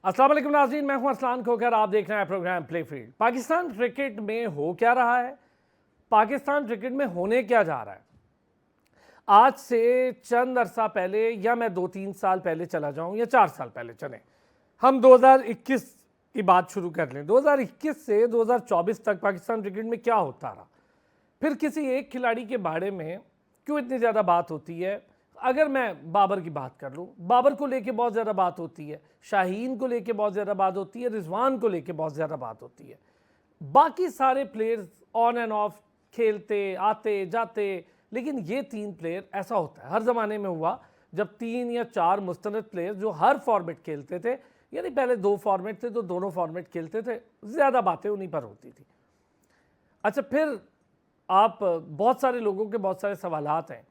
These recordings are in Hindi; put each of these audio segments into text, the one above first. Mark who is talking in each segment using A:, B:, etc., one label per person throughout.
A: अस्सलाम वालेकुम नाज़रीन, मैं हूं अरसलान खोकर। आप देख रहे हैं programme play field. Pakistan cricket में हो क्या रहा है, पाकिस्तान क्रिकेट में होने क्या जा रहा है। आज से चंद अरसा पहले, या मैं 2-3 साल पहले चला जाऊं या 4 साल पहले चलें, हम 2021 की बात शुरू कर लें। 2021 से 2024 तक पाकिस्तान क्रिकेट में क्या होता रहा, फिर किसी एक खिलाड़ी के बारे में क्यों इतनी ज़्यादा बात होती है। अगर मैं बाबर की बात कर लूँ, बाबर को लेके बहुत ज़्यादा बात होती है, शाहीन को लेके बहुत ज़्यादा बात होती है, रिजवान को लेके बहुत ज़्यादा बात होती है। बाकी सारे प्लेयर्स ऑन एंड ऑफ खेलते आते जाते, लेकिन ये 3 प्लेयर ऐसा होता है, हर ज़माने में हुआ जब 3 या 4 मुस्तनद प्लेयर जो हर फॉर्मेट खेलते थे, यानी पहले 2 फॉर्मेट थे तो दोनों फॉर्मेट खेलते थे, ज़्यादा बातें उन्हीं पर होती थी। अच्छा, फिर आप बहुत सारे लोगों के बहुत सारे सवालात हैं।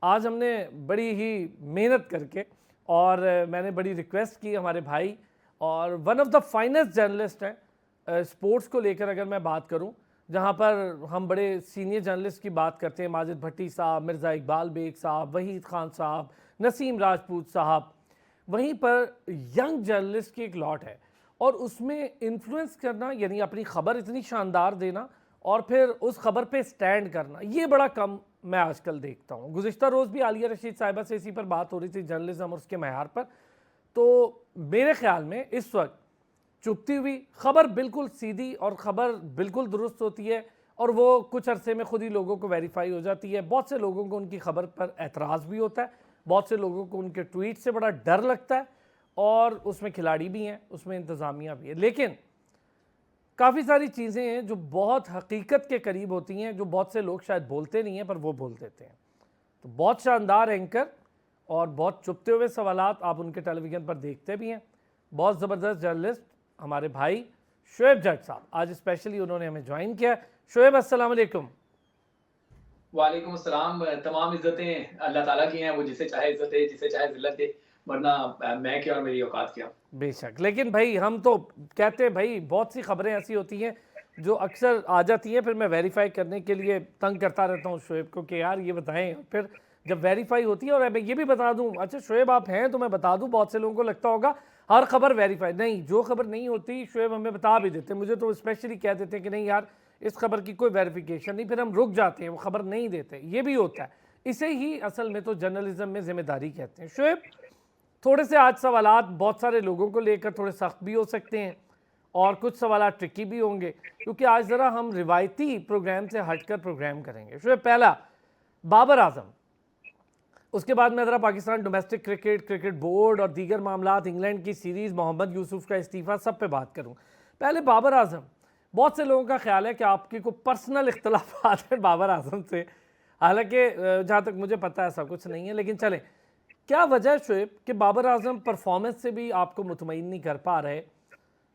A: आज हमने बड़ी ही मेहनत करके, और मैंने बड़ी रिक्वेस्ट की हमारे भाई, और one of the finest journalist हैं स्पोर्ट्स को लेकर अगर मैं बात करूं, जहां पर हम बड़े सीनियर जर्नलिस्ट की बात करते हैं, माजिद भट्टी साहब, मिर्ज़ा इकबाल बेग साहब, वहीद खान साहब, नसीम राजपूत साहब, वहीं पर यंग जर्नलिस्ट की एक लॉट है, और उसमें इन्फ्लुएंस करना, यानी अपनी ख़बर इतनी शानदार देना और फिर उस खबर पे स्टैंड करना, ये बड़ा कम मैं आजकल देखता हूँ। गुज़िश्ता रोज़ भी आलिया रशीद साहिबा से इसी पर बात हो रही थी, जर्नलिज्म और उसके मैार पर। तो मेरे ख्याल में इस वक्त चुपती हुई खबर बिल्कुल सीधी और ख़बर बिल्कुल दुरुस्त होती है, और वो कुछ अरसे में खुद ही लोगों को वेरीफाई हो जाती है। बहुत से लोगों को उनकी खबर पर एतराज़ भी होता है, बहुत से लोगों को उनके ट्वीट से बड़ा डर लगता है, और उसमें खिलाड़ी भी हैं, उसमें इंतज़ामिया भी है। लेकिन काफ़ी सारी चीज़ें हैं जो बहुत हकीकत के करीब होती हैं, जो बहुत से लोग शायद बोलते नहीं हैं पर वो बोल देते हैं। तो बहुत शानदार एंकर और बहुत चुपते हुए सवालात आप उनके टेलीविज़न पर देखते भी हैं। बहुत ज़बरदस्त जर्नलिस्ट हमारे भाई शोएब जट साहब, आज स्पेशली उन्होंने हमें ज्वाइन किया। शोएब, अस्सलाम वालेकुम।
B: वालेकुम अस्सलाम। तमाम इज़्ज़तें अल्लाह ताला की हैं, वो जिसे चाहे इज़्ज़त दे, जिसे चाहे ज़िल्लत दे, वरना मैं क्या और मेरी औकात क्या।
A: बेशक, लेकिन भाई हम तो कहते हैं भाई, बहुत सी खबरें ऐसी होती हैं जो अक्सर आ जाती हैं, फिर मैं वेरीफाई करने के लिए तंग करता रहता हूँ शोएब को कि यार ये बताएं। फिर जब वेरीफाई होती है, और मैं ये भी बता दूं, अच्छा शोएब आप हैं तो मैं बता दूं, बहुत से लोगों को लगता होगा हर खबर वेरीफाई नहीं, जो खबर नहीं होती शोएब हमें बता भी देते हैं। मुझे तो स्पेशली कह देते हैं कि नहीं यार, इस खबर की कोई वेरिफिकेशन नहीं, फिर हम रुक जाते हैं, वो खबर नहीं देते, ये भी होता है। इसे ही असल में तो जर्नलिज्म में जिम्मेदारी कहते हैं। शोएब, थोड़े से आज सवालात बहुत सारे लोगों को लेकर थोड़े सख्त भी हो सकते हैं, और कुछ सवालात ट्रिकी भी होंगे, क्योंकि आज ज़रा हम रिवायती प्रोग्राम से हटकर प्रोग्राम करेंगे। शोएब, पहला बाबर आजम, उसके बाद मैं ज़रा Pakistan domestic cricket, cricket board और दीगर मामलात, इंग्लैंड की सीरीज़, मोहम्मद यूसुफ का इस्तीफ़ा, सब पे बात करूँ। पहले बाबर आजम, बहुत से लोगों का ख्याल है कि आपकी कोई पर्सनल इख्तलाफात हैं बाबर आजम से, हालांकि जहाँ तक मुझे पता है ऐसा कुछ नहीं है, लेकिन चलें। क्या वजह है शोएब कि बाबर आजम परफॉर्मेंस से भी आपको मुतमईन नहीं कर पा रहे?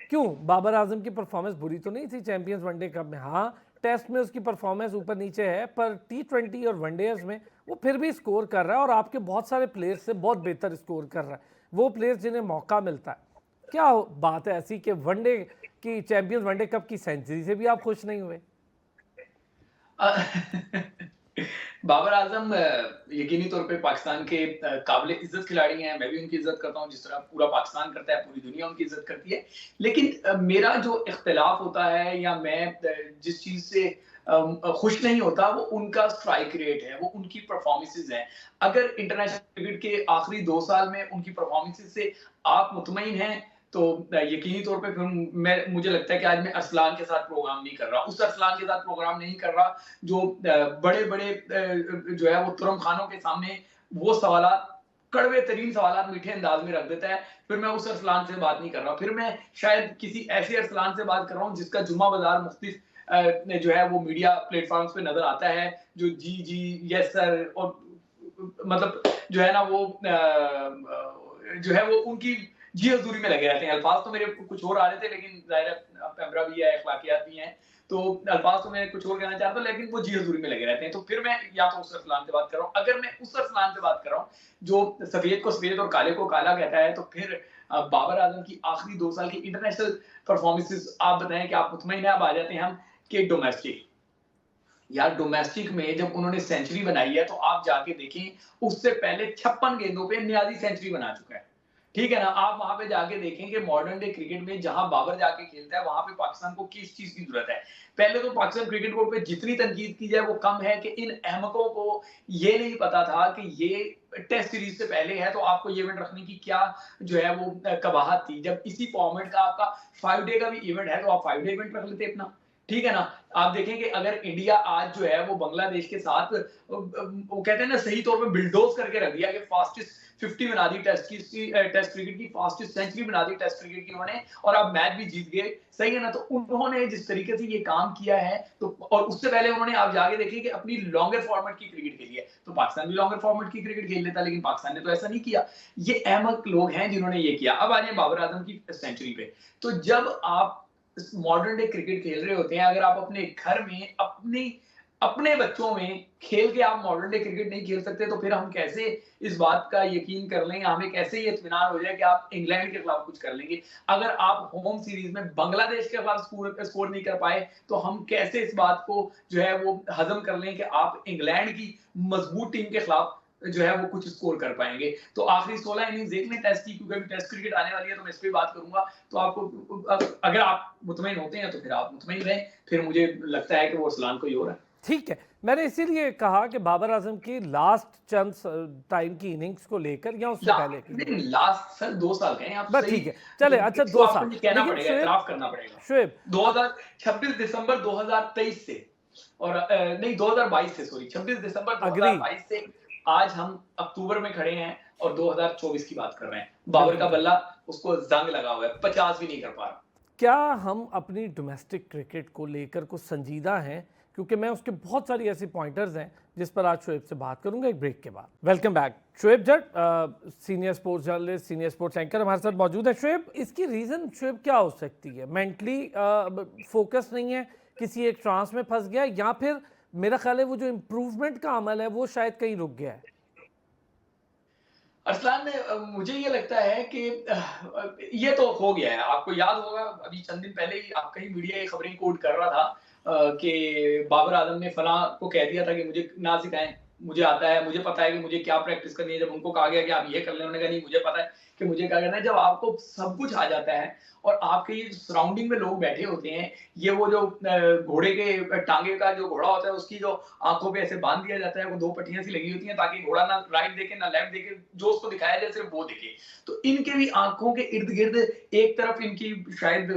A: क्यों? बाबर आजम की परफॉर्मेंस बुरी तो नहीं थी चैंपियंस वनडे कप में, हाँ टेस्ट में उसकी परफॉर्मेंस ऊपर नीचे है, पर T20 और वनडेज में वो फिर भी स्कोर कर रहा है, और आपके बहुत सारे प्लेयर्स से बहुत बेहतर स्कोर कर रहा है, वो प्लेयर्स जिन्हें मौका मिलता है। क्या बात है ऐसी कि वनडे की, चैंपियंस वनडे कप की सेंचुरी से भी आप खुश नहीं हुए?
B: बाबर आज़म यकीनी तौर पे पाकिस्तान के काबिल इज़्ज़त खिलाड़ी हैं। मैं भी उनकी इज़्ज़त करता हूँ, जिस तरह पूरा पाकिस्तान करता है, पूरी दुनिया उनकी इज़्ज़त करती है। लेकिन मेरा जो इख्तिलाफ़ होता है, या मैं जिस चीज़ से खुश नहीं होता, वो उनका स्ट्राइक रेट है, वो उनकी परफॉर्मेंसेज़ हैं। अगर इंटरनेशनल क्रिकेट के आखिरी 2 साल में उनकी परफॉर्मेंसेज़ से आप मुतमईन हैं, तो यकीनी तौर पे फिर मुझे लगता है कि आज मैं अरसलान के साथ प्रोग्राम नहीं कर रहा, उस अरसलान के साथ प्रोग्राम नहीं कर रहा जो बड़े-बड़े जो है वो तुरम खानों के सामने वो सवालात, कड़वे तरीन सवालात मीठे अंदाज में रख देता है। फिर मैं उस अरसलान से बात नहीं कर रहा, फिर मैं शायद किसी ऐसे अरसलान से बात कर रहा हूँ जिसका जुम्मा बाजार मुख्तलिफ जो है वो मीडिया प्लेटफॉर्म्स पे नजर आता है, जो जी जी, यस सर, और मतलब जो है ना वो जो है वो उनकी जी हजूरी में लगे रहते हैं। अल्फाज तो मेरे कुछ और आ रहे थे, लेकिन जाहिर है पैमरा भी है, अखलाकियात भी हैं, तो अल्फाज तो मैं कुछ और कहना चाहता हूँ, लेकिन वो जी हजूरी में लगे रहते हैं। तो फिर मैं या तो उस अरसलान से बात कर रहा हूँ, अगर मैं उस अरसलान से बात कर रहा हूँ जो सफेद को सफेद और काले को काला कहता है, तो फिर बाबर आजम की आखिरी 2 साल की इंटरनेशनल परफॉर्मेंसेस आप बताएं कि आप मुतमईन हैं। अब आ जाते हैं हम कि डोमेस्टिक, यार डोमेस्टिक में जब उन्होंने सेंचुरी बनाई है, तो आप जाके देखें, उससे पहले 56 गेंदों पे नियाजी सेंचुरी बना चुका है। ठीक है ना? आप वहाँ पे जाके देखें कि मॉडर्न डे क्रिकेट में जहाँ बाबर जाके खेलता है, वहाँ पे पाकिस्तान को किस चीज़ की ज़रूरत है। पहले तो पाकिस्तान क्रिकेट बोर्ड पे जितनी तनकीद की जाए वो कम है कि इन अहमकों को ये नहीं पता था कि ये टेस्ट सीरीज़ से पहले है, तो आपको ये इवेंट रखने की क्या जो है वो कबाहत थी। जब इसी फॉर्मेट का आपका 5 डे का भी इवेंट है, तो आप 5 डे इवेंट रख लेते अपना। ठीक है ना? आप देखें कि अगर इंडिया आज जो है वो बांग्लादेश के साथ वो कहते हैं ना सही तौर पे बिल्डोज़ करके रख दिया कि फास्टेस्ट 50 बना दी टेस्ट क्रिकेट की फास्टेस्ट सेंचुरी बना दी टेस्ट क्रिकेट की उन्होंने और अब मैच भी जीत गए। सही है ना? तो उन्होंने जिस तरीके से ये काम किया है तो और उससे पहले उन्होंने आप जाके देखिए कि अपनी लॉन्गर फॉर्मेट की क्रिकेट खेली है। तो पाकिस्तान भी लॉन्गर फॉर्मेट की क्रिकेट खेल लेता, लेकिन पाकिस्तान ने तो ऐसा नहीं किया। ये अहमक लोग हैं जिन्होंने ये किया। अब आ जाए बाबर आजम की सेंचुरी पे। तो जब आप मॉडर्न डे क्रिकेट खेल रहे होते हैं, अगर आप अपने घर में अपने बच्चों में खेल के आप मॉडर्न डे क्रिकेट नहीं खेल सकते, तो फिर हम कैसे इस बात का यकीन कर लेंगे, हमें कैसे ये इत्मीनान हो जाए कि आप इंग्लैंड के खिलाफ कुछ कर लेंगे। अगर आप होम सीरीज में बांग्लादेश के खिलाफ स्कोर नहीं कर पाए, तो हम कैसे इस बात को जो है वो हजम कर लें कि आप इंग्लैंड की मजबूत टीम के खिलाफ जो है वो कुछ स्कोर कर पाएंगे। तो आखिरी 16 इनिंग्स देख लें टेस्ट की, क्योंकि अभी टेस्ट क्रिकेट आने वाली है, तो मैं इस पे बात करूंगा। तो आपको अगर आप मुतमईन होते हैं तो फिर आप मुतमईन रहें, फिर मुझे लगता है कि वो अरसलान कोई और है।
A: ठीक है, मैंने इसीलिए कहा कि बाबर आजम की लास्ट चंद टाइम की इनिंग्स को लेकर या उससे पहले की
B: नहीं, लास्ट सर 2 साल गए आप
A: बस
B: सही।
A: ठीक है, चले अच्छा
B: इसको
A: 2
B: आपको
A: साल
B: ये कहना
A: लेकिन
B: पड़ेगा, इतराफ करना पड़ेगा।
A: शुएब
B: 2026 दिसंबर 2023 से और नहीं 2022 से, सॉरी 26 दिसंबर
A: अग्री
B: 2022 से आज हम अक्टूबर में खड़े हैं और 2024 की बात कर रहे हैं। बाबर का बल्ला उसको जंग लगा हुआ है, 50 भी नहीं कर पा रहा।
A: क्या हम अपनी डोमेस्टिक क्रिकेट को लेकर कुछ संजीदा हैं? क्योंकि मैं उसके बहुत सारी ऐसी पॉइंटर्स हैं जिस पर आज शोएब से बात करूंगा एक ब्रेक के बाद। Welcome back. Shoaib Jatt senior sports journalist, senior sports anchor हमारे साथ मौजूद है। शोएब, इसकी रीज़न शोएब क्या हो सकती है? मेंटली फोकस नहीं है, किसी एक ट्रांस में फंस गया, या फिर मेरा ख्याल है वो जो इम्प्रूवमेंट का अमल है वो शायद कहीं रुक गया है।
B: अरसलान मुझे ये लगता है कि ये तो हो गया है। आपको याद होगा अभी चंद दिन पहले ही आपका ही मीडिया ये खबरें कोट कर रहा था कि बाबर आजम ने फलां को कह दिया था कि मुझे ना सिखाएं, मुझे आता है, मुझे पता है कि मुझे क्या प्रैक्टिस करनी है। जब उनको कहा गया कि आप ये कर लें, उन्होंने कहा नहीं मुझे पता है कि मुझे क्या करना है। जब आपको सब कुछ आ जाता है और आपके ये सराउंडिंग में लोग बैठे होते हैं, ये वो जो घोड़े के टांगे का जो घोड़ा होता है उसकी जो आंखों पे ऐसे बांध दिया जाता है, वो 2 पट्टियां सी लगी होती हैं ताकि घोड़ा ना राइट देखे ना लेफ्ट देखे, जो उसको दिखाया जाए सिर्फ वो दिखे। तो इनके भी आंखों के इर्द गिर्द एक तरफ इनकी शायद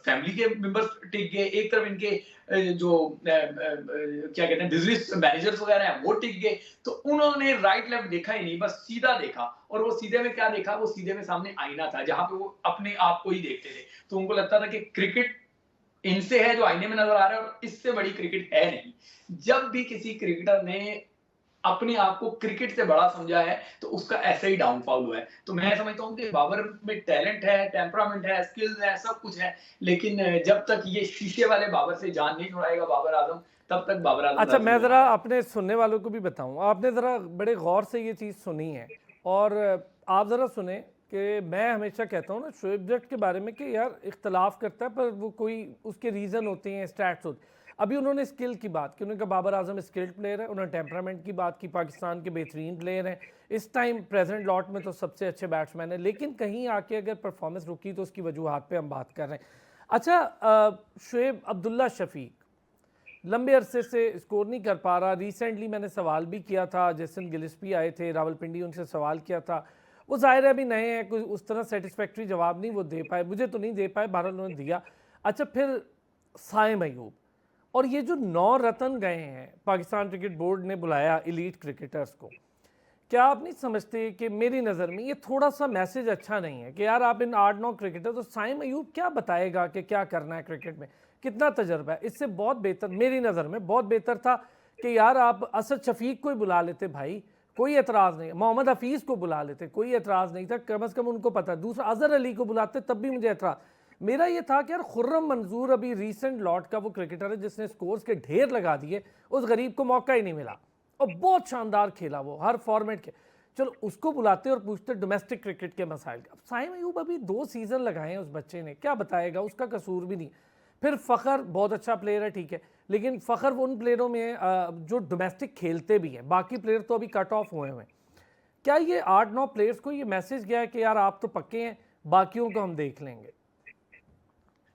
B: फैमिली के मेंबर्स टिक गए, एक तरफ इनके जो क्या कहते हैं बिजनेस मैनेजर्स वगैरह हैं वो टिक गए। तो उन्होंने राइट लेफ्ट देखा ही नहीं, बस सीधा देखा। और वो सीधे में क्या देखा, वो सीधे में सामने आईना था जहां पे वो अपने आप को ही देखते थे। तो उनको लगता था कि क्रिकेट इनसे है जो आईने में नजर आ रहा है और इससे बड़ी क्रिकेट है नहीं। जब भी किसी क्रिकेटर ने अपने आप को क्रिकेट से बड़ा समझा है तो उसका ऐसे ही डाउनफॉल हुआ है। तो मैं समझता हूँ कि बाबर में टैलेंट है, टेम्परामेंट है, स्किल्स है, सब कुछ है, लेकिन जब तक ये शीशे वाले बाबर से जान नहीं छुड़ाएगा बाबर आजम, तब तक बाबर आजम
A: अच्छा, मैं ज़रा अपने सुनने वालों को भी बताऊं, आपने ज़रा बड़े गौर से ये चीज़ सुनी है और आप ज़रा सुने कि मैं हमेशा कहता हूँ ना शोएब जट के बारे में कि यार इख्तलाफ करता है पर वो कोई उसके रीज़न होते हैं, स्टैट्स होते हैं। अभी उन्होंने स्किल की बात की, उन्होंने कहा बाबर आजम स्किल्ड प्लेयर है, उन्होंने टेम्परामेंट की बात की, पाकिस्तान के बेहतरीन प्लेयर हैं, इस टाइम प्रेजेंट लॉट में तो सबसे अच्छे बैट्समैन है, लेकिन कहीं आके अगर परफॉर्मेंस रुकी तो उसकी वजूहात पे हम बात कर रहे हैं। अच्छा, शुएब अब्दुल्ला शफीक लंबे अरसे से स्कोर नहीं कर पा रहा। रिसेंटली मैंने सवाल भी किया था, जैसन गिलिस्पी आए थे रावलपिंडी, उनसे सवाल किया था, वो जाहिर है अभी नए हैं, कोई उस तरह सेटिस्फैक्ट्री जवाब नहीं वो दे पाए, मुझे तो नहीं दे पाए, बहरहाल उन्होंने दिया। अच्छा, फिर साइम अयूब, और ये जो 9 रतन गए हैं पाकिस्तान क्रिकेट बोर्ड ने बुलाया एलीट क्रिकेटर्स को, क्या आप नहीं समझते कि मेरी नज़र में ये थोड़ा सा मैसेज अच्छा नहीं है कि यार आप इन 8-9 क्रिकेटर, तो साइम अयूब क्या बताएगा कि क्या करना है क्रिकेट में, कितना तजर्बा है? इससे बहुत बेहतर, मेरी नज़र में बहुत बेहतर था कि यार आप असद शफीक को ही बुला लेते भाई, कोई एतराज़ नहीं, मोहम्मद हफीज़ को बुला लेते, कोई एतराज़ नहीं था, कम से कम उनको पता। दूसरा अजहर अली को बुलाते तब भी मुझे एतराज़। मेरा ये था कि यार खुर्रम मंजूर अभी रीसेंट लॉट का वो क्रिकेटर है जिसने स्कोर्स के ढेर लगा दिए, उस गरीब को मौका ही नहीं मिला और बहुत शानदार खेला वो हर फॉर्मेट के। चलो उसको बुलाते और पूछते डोमेस्टिक क्रिकेट के मसाइल। अब साइम अयूब अभी 2 सीज़न लगाए हैं उस बच्चे ने, क्या बताएगा, उसका कसूर भी नहीं। फिर फ़खर बहुत अच्छा प्लेयर है, ठीक है, लेकिन फ़खर उन प्लेयरों में जो डोमेस्टिक खेलते भी हैं, बाकी प्लेयर तो अभी कट ऑफ हुए हैं। क्या ये 8-9 प्लेयर्स को ये मैसेज गया है कि यार आप तो पक्के हैं, बाकियों को हम देख लेंगे?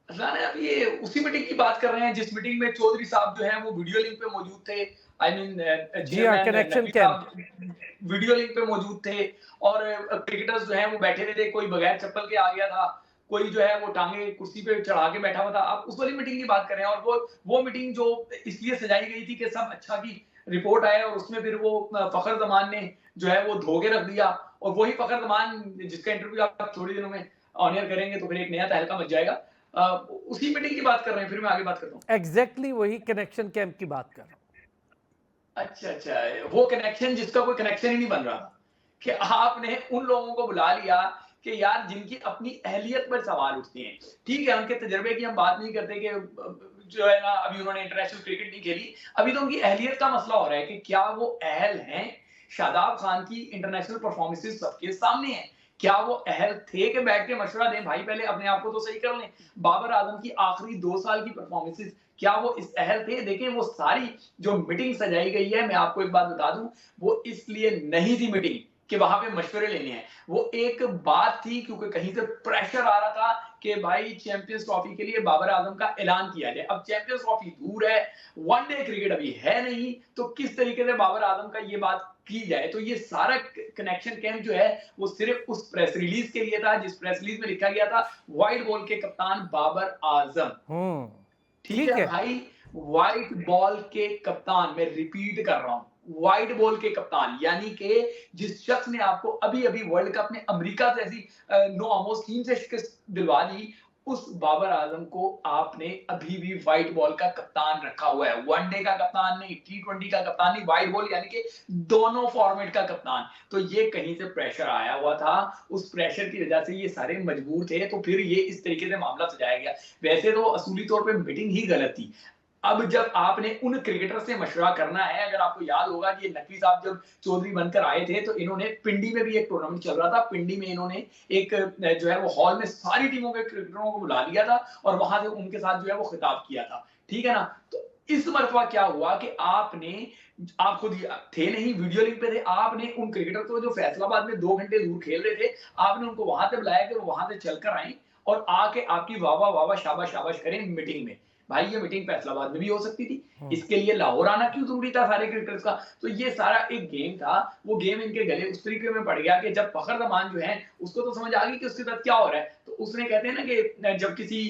B: आप ये उसी मीटिंग की बात कर रहे हैं जिस मीटिंग में चौधरी साहब जो हैं वो वीडियो लिंक पे मौजूद थे। आई मीन
A: जी हाँ,
B: चेयरमैन
A: कनेक्शन
B: नकवी
A: कैंप।
B: साहब वीडियो लिंक पे मौजूद थे और क्रिकेटर्स जो हैं वो बैठे हुए थे, कोई बगैर चप्पल के आ गया था, कोई जो है वो टांगे कुर्सी पे चढ़ा के बैठा हुआ था। आप उस वाली मीटिंग की बात कर रहे हैं और वो मीटिंग जो इसलिए सजाई गई थी कि सब अच्छा की रिपोर्ट आए और उसमें फिर वो फखर जमान ने जो है वो धोखे रख दिया और वही फखर जमान जिसका इंटरव्यू आप थोड़ी दिनों में ऑनियर करेंगे तो फिर एक नया तहलका मच जाएगा। उसी मीटिंग की बात कर रहे हैं, फिर मैं आगे बात करता हूँ।
A: एग्जैक्टली वही कनेक्शन कैंप की बात कर रहा हूँ।
B: अच्छा, वो कनेक्शन जिसका कोई कनेक्शन ही नहीं बन रहा था कि आपने उन लोगों को बुला लिया कि यार जिनकी अपनी अहलियत पर सवाल उठते हैं। ठीक है, उनके तजर्बे की हम बात नहीं करते कि जो है ना अभी उन्होंने इंटरनेशनल क्रिकेट नहीं खेली, अभी तो उनकी अहलियत का मसला हो रहा है कि क्या वो अहल हैं। शादाब खान की इंटरनेशनल परफॉर्मेंसेस सबके सामने है, क्या वो अहल थे कि बैठ के मशवरा दें भाई पहले अपने आप को तो सही कर लें। बाबर आजम की आखिरी 2 साल की परफॉर्मेंसेस क्या वो इस अहल थे? देखें वो सारी जो मीटिंग सजाई गई है, मैं आपको एक बात बता दूं, वो इसलिए नहीं थी मीटिंग कि वहां पे मशवरे लेने हैं। वो एक बात थी क्योंकि कहीं से प्रेशर आ रहा था कि भाई चैंपियंस ट्रॉफी के लिए बाबर आजम का ऐलान किया जाए। अब चैंपियंस ट्रॉफी दूर है, वनडे क्रिकेट अभी है नहीं, तो किस तरीके से बाबर आजम का ये बात की जाए। तो ये सारा कनेक्शन कैंप जो है वो सिर्फ उस प्रेस रिलीज के लिए था जिस प्रेस रिलीज में लिखा गया था व्हाइट बॉल के कप्तान बाबर आजम। ठीक
A: ठीक
B: है
A: है।
B: भाई, व्हाइट बॉल के कप्तान, मैं रिपीट कर रहा हूं, व्हाइट बॉल के कप्तान, यानी कि जिस शख्स ने आपको अभी अभी वर्ल्ड कप में अमेरिका जैसी नो आमोस टीम से शिकस्त दिलवा दी, उस बाबर आजम को आपने अभी भी व्हाइट बॉल का कप्तान रखा हुआ है। वनडे का कप्तान नहीं, T20 का कप्तान नहीं, व्हाइट बॉल यानी कि दोनों फॉर्मेट का कप्तान। तो ये कहीं से प्रेशर आया हुआ था, उस प्रेशर की वजह से ये सारे मजबूर थे, तो फिर ये इस तरीके से मामला सजाया गया। वैसे तो असूली तौर पे मीटिंग ही गलत थी। अब जब आपने उन क्रिकेटर से मशवरा करना है, अगर आपको याद होगा कि नकवी साहब जब चौधरी बनकर आए थे तो इन्होंने पिंडी में भी एक टूर्नामेंट चल रहा था, पिंडी में इन्होंने एक जो है वो हॉल में सारी टीमों के क्रिकेटरों को बुला लिया था और वहां से उनके साथ जो है वो खिताब किया था। ठीक है ना? तो इस मरतबा क्या हुआ कि आप खुद थे नहीं, वीडियो लिंक पे थे, आपने उन क्रिकेटर को जो फैसलाबाद में 2 घंटे दूर खेल रहे थे, आपने उनको वहां से बुलाया कि वो वहां से चलकर आए और आके आपकी वाह वाह वाह वाह शाबाश शाबाश करें मीटिंग में। भाई ये मीटिंग फैसलाबाद में भी हो सकती थी, इसके लिए लाहौर आना क्यों जरूरी था सारे क्रिकेटर्स का? तो ये सारा एक गेम था, वो गेम इनके गले उस तरीके में पड़ गया कि जब फखर जमान जो है उसको तो समझ आ गई कि उसके साथ क्या हो रहा है, तो उसने कहते हैं ना कि जब किसी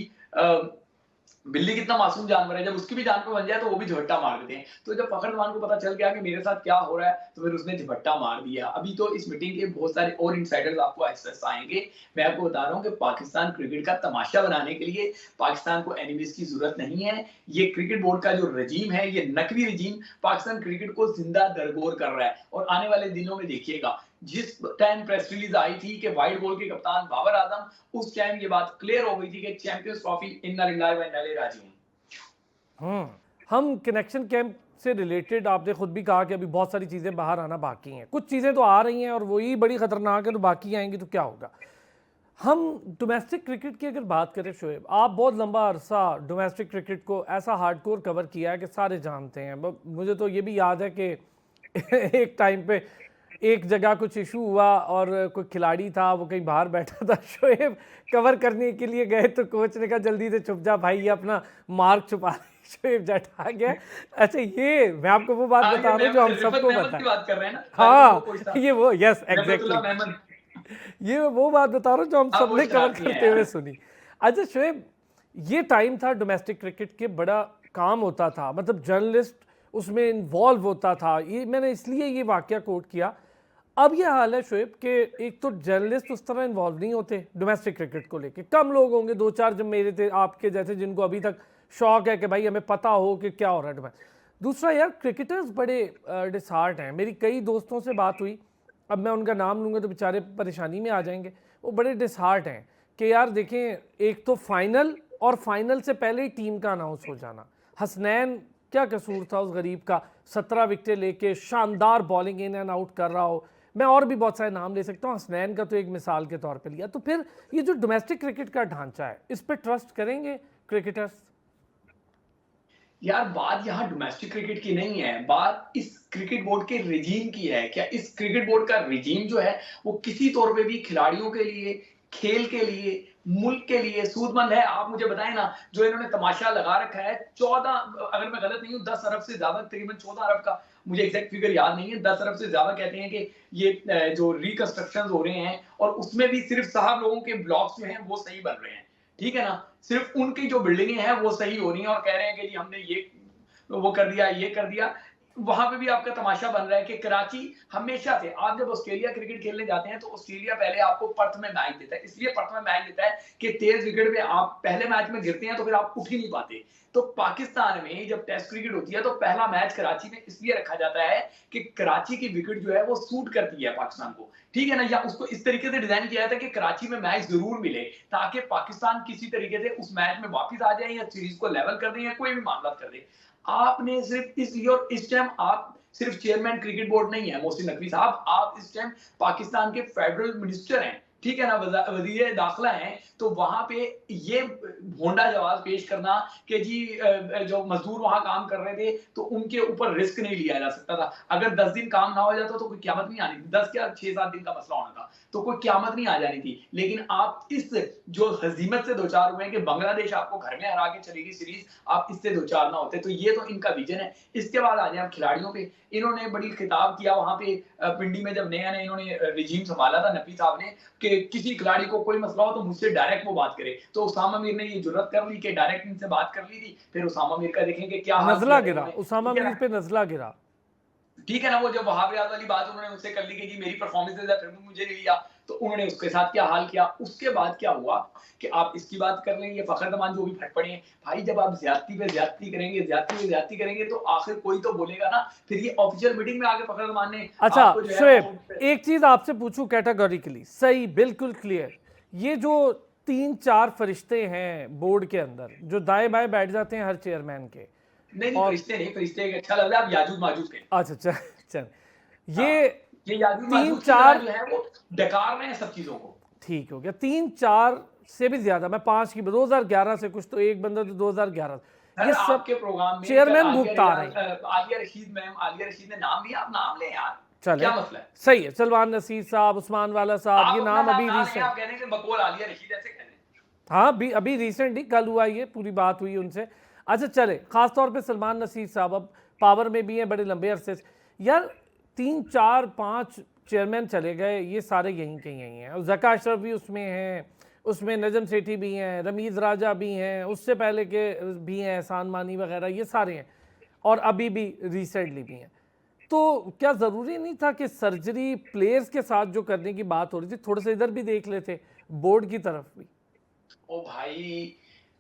B: बिल्ली कितना मासूम जानवर है, जब उसकी भी जान पे बन जाए तो वो भी झपट्टा मार देते हैं। तो जब फखर जमान को पता चल गया कि मेरे साथ क्या हो रहा है तो फिर उसने झपट्टा मार दिया। अभी तो इस मीटिंग के बहुत सारे और इनसाइडर्स आपको आहिस्ता आएंगे। मैं आपको बता रहा हूँ कि पाकिस्तान क्रिकेट का तमाशा बनाने के लिए पाकिस्तान को एनिमीज की जरूरत नहीं है। ये क्रिकेट बोर्ड का जो रजीम है, ये नकवी रजीम पाकिस्तान क्रिकेट को जिंदा दरगोर कर रहा है और आने वाले दिनों में देखिएगा जिस टाइम प्रेस रिलीज आई थी कि व्हाइट बॉल के कप्तान बाबर आजम, उस टाइम ये बात क्लियर हो गई थी कि चैंपियंस ट्रॉफी इन्ना लिल्लाहि व इन्ना इलैहि राजिऊन।
A: हम कनेक्शन कैंप से रिलेटेड आपने खुद भी कहा कि अभी बहुत सारी चीज़ें बाहर आना बाकी हैं, कुछ चीज़ें तो आ रही हैं और वही बड़ी ख़तरनाक है, तो बाकी आएंगी तो क्या होगा। हम डोमेस्टिक क्रिकेट की अगर बात करें शोएब, आप बहुत लंबा अरसा डोमेस्टिक क्रिकेट को ऐसा हार्डकोर कवर किया है कि सारे जानते हैं। मुझे तो ये भी याद है कि एक टाइम पे एक जगह कुछ इशू हुआ और कोई खिलाड़ी था वो कहीं बाहर बैठा था, शोएब कवर करने के लिए गए तो कोच ने कहा जल्दी से छुप जा भाई, ये अपना मार्क छुपा शोएब जट आ गया। अच्छा, ये मैं आपको वो बात बता रहा हूँ जो हम सबको पता है।
B: बात कर रहे हैं ना?
A: हाँ, ये वो, यस एग्जैक्टली, ये वो बात बता रहा हूँ जो हम सबने कवर करते हुए सुनी। अच्छा शोएब, ये टाइम था डोमेस्टिक क्रिकेट के बड़ा काम होता था, मतलब जर्नलिस्ट उसमें इन्वॉल्व होता था। ये मैंने इसलिए ये वाकया कोट किया। अब ये हाल है शोएब कि एक तो जर्नलिस्ट उस तरह इन्वॉल्व नहीं होते डोमेस्टिक क्रिकेट को लेके, कम लोग होंगे, 2-4 जब मेरे थे आपके जैसे जिनको अभी तक शौक है कि भाई हमें पता हो कि क्या हो रहा है। दूसरा यार, क्रिकेटर्स बड़े डिसहार्ट हैं। मेरी कई दोस्तों से बात हुई, अब मैं उनका नाम लूँगा तो बेचारे परेशानी में आ जाएंगे, वो बड़े डिसहार्ट हैं कि यार देखें, एक तो फाइनल और फाइनल से पहले ही टीम का अनाउंस हो जाना। हसनैन क्या कसूर था उस गरीब का, 17 विकेटें लेके शानदार बॉलिंग इन एंड आउट कर रहा हो। मैं और भी बहुत सारे नाम ले सकता हूँ, हसनैन का तो एक मिसाल के तौर पे लिया। तो फिर ये जो डोमेस्टिक क्रिकेट का ढांचा है, इस पे ट्रस्ट करेंगे क्रिकेटर्स?
B: यार बात यहाँ डोमेस्टिक क्रिकेट की नहीं है, बात इस क्रिकेट बोर्ड के रिजीम की है। क्या इस क्रिकेट बोर्ड का रिजीम जो है वो किसी तौर पे भी खिलाड़ियों के लिए, खेल के लिए, मुल्क के लिए सूदमंद है? आप मुझे बताएं ना, जो इन्होंने तमाशा लगा रखा है 14, अगर मैं गलत नहीं हूँ 10 अरब से ज्यादा, तकरीबन 14 अरब का, मुझे एग्जैक्ट फिगर याद नहीं है, 10 अरब से ज्यादा कहते हैं कि ये जो रिकंस्ट्रक्शन हो रहे हैं, और उसमें भी सिर्फ साहब लोगों के ब्लॉक्स जो हैं वो सही बन रहे हैं, ठीक है ना, सिर्फ उनकी जो बिल्डिंगें हैं वो सही हो रही हैं, और कह रहे हैं कि जी हमने ये वो कर दिया, ये कर दिया। वहां पे भी आपका तमाशा बन रहा है कि कराची हमेशा से, आप जब ऑस्ट्रेलिया क्रिकेट खेलने जाते हैं तो ऑस्ट्रेलिया पहले आपको पर्थ में मैच देता है, इसलिए पर्थ में मैच देता है कि तेज विकेट पे आप पहले मैच में गिरते हैं तो फिर आप उठ ही नहीं पाते। तो पाकिस्तान में जब टेस्ट क्रिकेट होती है तो पहला मैच कराची में इसलिए रखा जाता है कि कराची की विकेट जो है वो सूट करती है पाकिस्तान को, ठीक है ना, या उसको इस तरीके से डिजाइन किया था कि कराची में मैच जरूर मिले, ताकि पाकिस्तान किसी तरीके से उस मैच में वापस आ जाए, या सीरीज को लेवल कर दे, या कोई भी मामला कर दे। आपने सिर्फ इस टाइम आप सिर्फ चेयरमैन क्रिकेट बोर्ड नहीं है मोहसिन नकवी साहब, आप इस टाइम पाकिस्तान के फेडरल मिनिस्टर हैं, ठीक है ना, वजीर दाखिला हैं। तो वहां पे ये भोंडा जवाब पेश करना कि जी जो मजदूर वहां काम कर रहे थे तो उनके ऊपर रिस्क नहीं लिया जा सकता था, अगर 10 दिन काम ना हो जाता तो कोई क्यामत नहीं आनी थी, 10 या 6-7 दिन का मसला होना था, तो कोई क्यामत नहीं आ जानी थी। लेकिन आप इस जो हजीमत से दो चार हुए कि बांग्लादेश आपको घर में हरा के चलेगी सीरीज, आप इससे दो चार ना होते। तो ये तो इनका विजन है। इसके बाद आ जाए आप खिलाड़ियों पे, इन्होंने बड़ी खिताब किया वहां पे पिंडी में, जब नया इन्होंने रिजीम संभाला था नकवी साहब ने, कि किसी खिलाड़ी को कोई मसला हो तो मुझसे डायरेक्ट वो बात करे। तो उसामा मीर ने ये जुर्रत कर ली कि डायरेक्ट इनसे बात कर ली थी। फिर उसामा मीर का देखेंगे क्या हाल
A: नजला
B: किया
A: गिरा,
B: इन्होंने,
A: उसामा
B: ठीक है
A: मीर
B: ना,
A: पे नजला गिरा।
B: ठीक है ना, वो जब वहाब रियाज वाली बात उन्होंने उससे कर ली कि जी मेरी परफॉर्मेंस है फिर भी मुझे नहीं लिया, तो उन्होंने उसके साथ क्या हाल किया। उसके बाद क्या हुआ कि आप इसकी बात कर लें, ये फखर जमान जो भी फट पड़े हैं भाई, जब आप ज्यादती पे ज्यादती करेंगे, ज्यादती पे ज्यादती करेंगे तो आखिर कोई तो बोलेगा ना। फिर ये ऑफिशियल मीटिंग में आके फखर जमान ने
A: अच्छा
B: आपको जो है
A: शुएब, एक चीज आपसे पूछूं कैटेगोरिकली, सही बिल्कुल क्लियर, ये जो 3-4 फरिश्ते हैं बोर्ड के अंदर जो दाएं बाएं बैठ जाते हैं हर चेयरमैन के,
B: नहीं
A: और
B: फरिश्ते नहीं, फरिश्ते एक अच्छा लफ्ज है, आप याजूज माजूज के,
A: अच्छा चल चल
B: हाँ,
A: ये
B: ये याजूज
A: तीन
B: माजूज की तरह
A: चार
B: जो है वो डकार रहे हैं सब चीजों को।
A: ठीक हो गया, 3-4 से भी ज्यादा, मैं 5 की 2011 से, कुछ तो एक बंदा तो 2011
B: सर
A: ये सब
B: आपके प्रोग्राम में कल
A: चेयरमैन भुगता रहे हैं।
B: आलिया रशीद मैम, आलिया रशीद ने नाम लिया, आप नाम लें यार,
A: चले
B: क्या मसला है?
A: सही है, सलमान नसीर साहब, उस्मान वाला साहब,
B: आप
A: ये
B: अपना
A: नाम
B: नाम
A: अभी
B: ना लें,
A: रिसेंट,
B: आप कह रहे हैं कि बकौल आलिया रशीद ऐसे कह रहे हैं।
A: हाँ भी अभी रिसेंटली कल हुआ, ये पूरी बात हुई उनसे। अच्छा चले, खास तौर पे सलमान नसीर साहब अब पावर में भी हैं बड़े लंबे अरसे से। यार 3-4-5 चेयरमैन चले गए, ये सारे यहीं के यहीं हैं, और ज़का अशरफ भी उसमें हैं, उसमें नजम सेठी भी हैं, रमीज़ राजा भी हैं, उससे पहले के भी हैं, एहसान मानी वगैरह, ये सारे हैं, और अभी भी रिसेंटली भी हैं। तो क्या ज़रूरी नहीं था कि सर्जरी प्लेयर्स के साथ जो करने की बात हो रही थी, थोड़ा सा इधर भी देख लेते, बोर्ड की तरफ भी?
B: ओ भाई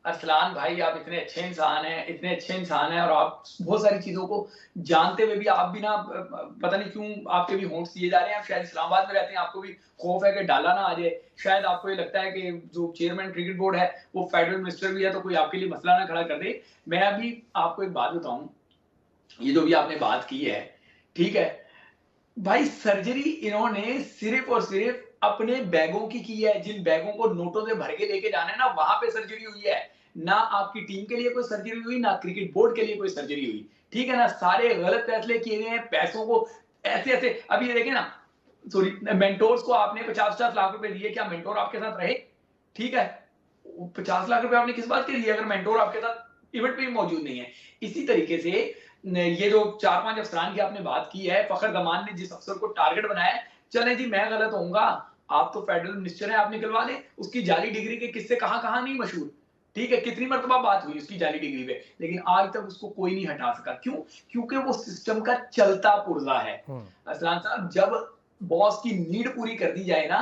B: अरसलान भाई, आप इतने अच्छे इंसान हैं, इतने अच्छे इंसान हैं, और आप बहुत सारी चीजों को जानते हुए भी आप भी ना, पता नहीं क्यों आपके भी होंठ सिए जा रहे हैं। आप शायद इस्लामाबाद में रहते हैं, आपको भी खौफ है कि डाला ना आ जाए, शायद आपको ये लगता है कि जो चेयरमैन क्रिकेट बोर्ड है वो फेडरल मिनिस्टर भी है, तो कोई आपके लिए मसला ना खड़ा कर दे। मैं अभी आपको एक बात बताऊं, ये जो भी आपने बात की है, ठीक है भाई, सर्जरी इन्होंने सिर्फ और सिर्फ अपने बैगों की है, जिन बैगों को नोटों से भर के लेके जाना है ना, वहां पे सर्जरी हुई है। ना आपकी टीम के लिए कोई सर्जरी हुई, ना क्रिकेट बोर्ड के लिए कोई सर्जरी हुई, ठीक है ना, सारे गलत फैसले किए गए हैं, पैसों को ऐसे ऐसे। अभी ये देखें ना, सॉरी, मेंटोर्स को आपने 50-50 लाख रुपए दिए, क्या मेंटोर आपके साथ रहे? ठीक है, 50 लाख रुपए आपने किस बात के लिए, अगर मेंटोर आपके साथ इवेंट पे भी मौजूद नहीं है। इसी तरीके से ये जो 4-5 अफसरान की आपने बात की है, फखर जमान ने जिस अफसर को टारगेट बनाया है, चले जी मैं गलत होऊंगा, आप तो फेडरल मिनिस्टर हैं, आप निकलवा लें। उसकी जाली डिग्री के किस्से कहां कहां नहीं मशहूर, ठीक है, कितनी मरतबा बात हुई उसकी जाली डिग्री पे, लेकिन आज तक उसको कोई नहीं हटा सका। क्यों? क्योंकि वो सिस्टम का चलता पुर्जा है। असलान साहब, जब बॉस की नीड पूरी कर दी जाए ना,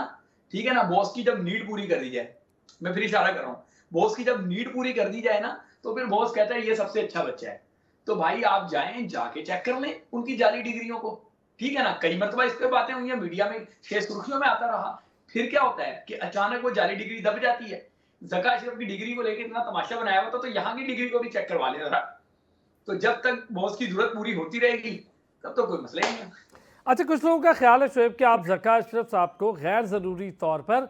B: ठीक है ना, बॉस की जब नीड पूरी कर दी जाए, मैं फिर इशारा कर रहा हूँ, बॉस की जब नीड पूरी कर दी जाए ना, तो फिर बॉस कहता है ये सबसे अच्छा बच्चा है। तो भाई आप जाएं, जाके चेक कर लें उनकी जाली डिग्रियों को, ठीक है ना। कई मरतबा इस पे बातें हुई हैं, मीडिया में शेर सुर्खियों में आता रहा। फिर क्या होता है कि अचानक वो जाली डिग्री दब जाती है। ज़का अशरफ की डिग्री को लेकर इतना तमाशा बनाया हुआ था, तो यहाँ की डिग्री को भी चेक करवा लें जरा। तो जब तक बॉस की जरूरत पूरी होती रहेगी तब तो कोई मसला ही नहीं है।
A: अच्छा, कुछ लोगों का ख्याल है शुएब कि आप ज़का अशरफ साहब को गैर ज़रूरी तौर पर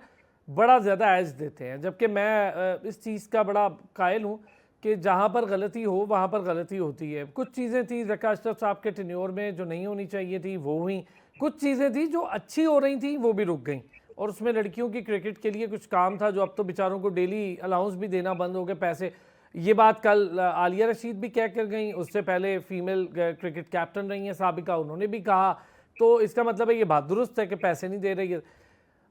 A: बड़ा ज़्यादा एज देते हैं, जबकि मैं इस चीज़ का बड़ा कायल हूँ कि जहाँ पर गलती हो वहाँ पर गलती होती है। कुछ चीज़ें थी ज़का अशरफ साहब के टेन्योर में जो नहीं होनी चाहिए थी वो हुई, कुछ चीज़ें थी जो अच्छी हो रही थी वो भी रुक गई, और उसमें लड़कियों की क्रिकेट के लिए कुछ काम था जो अब तो बेचारों को डेली अलाउंस भी देना बंद हो गए पैसे। ये बात कल आलिया रशीद भी कह कर गई, उससे पहले फीमेल क्रिकेट कैप्टन रही हैं साबिका, उन्होंने भी कहा। तो इसका मतलब है ये बात दुरुस्त है कि पैसे नहीं दे रही है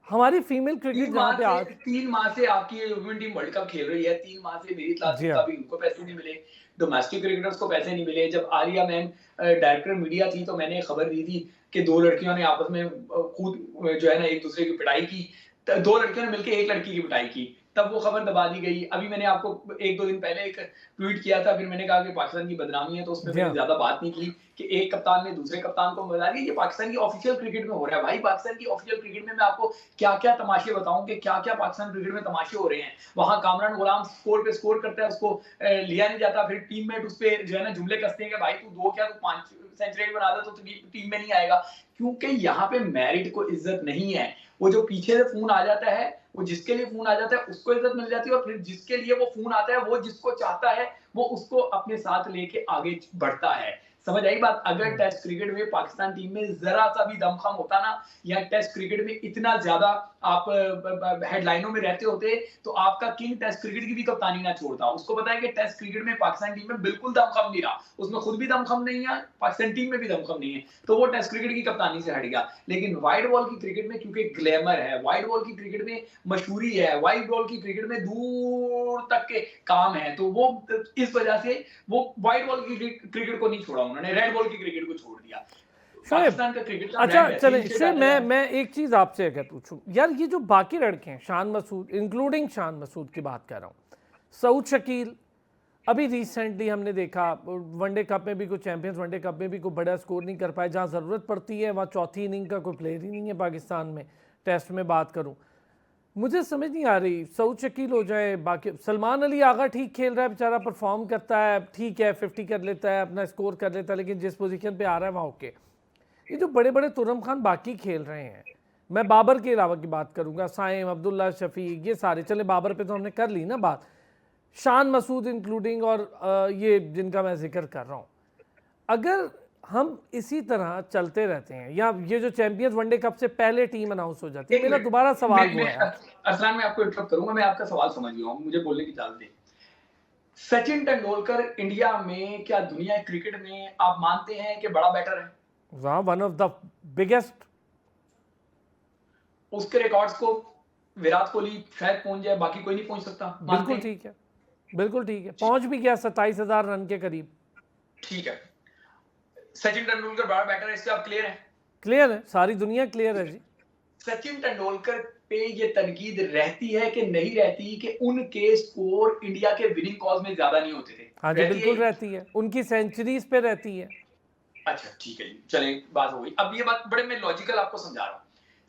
A: हमारी फीमेल क्रिकेट जहाँ पे आज।
B: 3 माह से आपकी वुमेन टीम वर्ल्ड कप खेल रही है, 3 माह से मेरी क्लास
A: जी
B: का
A: हाँ,
B: भी उनको पैसे नहीं मिले, डोमेस्टिक क्रिकेटर्स को पैसे नहीं मिले। जब आलिया मैम डायरेक्टर मीडिया थी तो मैंने खबर दी थी कि 2 लड़कियों ने आपस में खुद जो है ना एक दूसरे की पिटाई की, 2 लड़कियों ने मिलकर एक लड़की की पिटाई की, तब वो खबर दबा दी गई। अभी मैंने आपको 1-2 दिन पहले एक ट्वीट किया था, फिर मैंने कहा कि पाकिस्तान की बदनामी है, तो उसमें
A: जी
B: मैंने
A: हाँ।
B: ज्यादा बात नहीं की कि एक कप्तान ने दूसरे कप्तान को बता दिया। ये पाकिस्तान की ऑफिशियल क्रिकेट में हो रहा है भाई। पाकिस्तान की ऑफिशियल क्रिकेट में मैं आपको क्या क्या तमाशे बताऊं कि क्या क्या पाकिस्तान क्रिकेट में तमाशे हो रहे हैं। वहां कामरान गुलाम स्कोर पे स्कोर करता है, उसको लिया नहीं जाता, फिर टीममेट उस पर जो है ना जुमले कसते हैं कि भाई तू 2 क्या तू 5 सेंचुरी बना दे तो टीम में नहीं आएगा, क्योंकि यहाँ पे मैरिट को इज्जत नहीं है। वो जो पीछे से फोन आ जाता है, वो जिसके लिए फोन आ जाता है उसको इज्जत मिल जाती है, और फिर जिसके लिए वो फोन आता है वो जिसको चाहता है वो उसको अपने साथ लेके आगे बढ़ता है। समझ आई बात? अगर टेस्ट क्रिकेट में पाकिस्तान टीम में जरा सा भी दमखम होता ना, या टेस्ट क्रिकेट में इतना ज्यादा आप हेडलाइनों में रहते होते, तो आपका किंग टेस्ट क्रिकेट की भी कप्तानी ना छोड़ता। उसको पता है कि टेस्ट क्रिकेट में पाकिस्तान टीम में बिल्कुल दमखम नहीं रहा, उसमें खुद भी दमखम नहीं है, पाकिस्तान टीम में भी दमखम नहीं है, तो वो टेस्ट क्रिकेट की कप्तानी से हट गया। लेकिन वाइड बॉल की क्रिकेट में क्योंकि ग्लैमर है, वाइड बॉल की क्रिकेट में मशहूरी है, वाइड बॉल की क्रिकेट में दूर तक के काम है, तो वो इस वजह से वो व्हाइट बॉल की क्रिकेट को नहीं छोड़ा, उन्होंने रेड बॉल की क्रिकेट को छोड़ दिया।
A: शोएब,
B: पाकिस्तान का क्रिकेट का
A: अच्छा
B: ब्रांड है,
A: चले
B: नीचे
A: शोएब,
B: जाने
A: मैं
B: जाने।
A: मैं एक चीज़ आपसे अगर पूछूं यार, ये जो बाकी लड़के हैं, शान मसूद इंक्लूडिंग शान मसूद की बात कर रहा हूँ, सऊद शकील, अभी रिसेंटली हमने देखा वनडे कप में भी, कोई चैंपियंस वनडे कप में भी कोई बड़ा स्कोर नहीं कर पाए, जहाँ ज़रूरत पड़ती है वहाँ चौथी इनिंग का कोई प्लेयर ही नहीं है पाकिस्तान में। टेस्ट में बात करूँ, मुझे समझ नहीं आ रही, सऊद शकील हो जाए, बाकी सलमान अली आगा ठीक खेल रहा है बेचारा, परफॉर्म करता है, ठीक है 50 कर लेता है, अपना स्कोर कर लेता है, लेकिन जिस पोजीशन पे आ रहा है वहाँ ओके। ये जो बड़े बड़े तुरम खान बाकी खेल रहे हैं, मैं बाबर के अलावा की बात करूंगा, साइम, अब्दुल्ला शफीक, ये सारे चले, बाबर पे तो हमने कर ली ना बात, शान मसूद इंक्लूडिंग, और ये जिनका मैं जिक्र कर रहा हूँ, अगर हम इसी तरह चलते रहते हैं या ये जो चैंपियंस वनडे कप से पहले टीम अनाउंस हो जाती है, मेरा दोबारा सवाल वो है
B: अरसलान, मैं आपको इंटरप्ट करूंगा, मैं आपका सवाल समझ गया हूं, मुझे बोलने की इजाजत दें। सचिन तेंदुलकर इंडिया में, क्या दुनिया क्रिकेट में आप मानते हैं कि बड़ा बैटर है?
A: One of the biggest.
B: उसके रिकॉर्ड्स को विराट कोहली शायद पहुंच जाए, बाकी कोई नहीं पहुंच सकता, मानते
A: बिल्कुल
B: हैं?
A: ठीक है, बिल्कुल ठीक है, पहुंच भी गया 27,000 रन के करीब।
B: ठीक है, सचिन तेंदुलकर बड़ा बैटर है, इससे आप क्लियर हैं?
A: क्लियर है, सारी दुनिया क्लियर है जी।
B: सचिन तेंदुलकर पे ये तनकीद रहती है कि नहीं रहती कि उनके स्कोर इंडिया के विनिंग कॉज में ज्यादा नहीं होते थे?
A: हाँ जी,
B: रहती
A: बिल्कुल
B: है?
A: रहती है, उनकी सेंचुरीज पे रहती है।
B: अच्छा ठीक है जी, चलें, बात हो गई। अब ये बात बड़े मैं लॉजिकल आपको समझा रहा हूँ।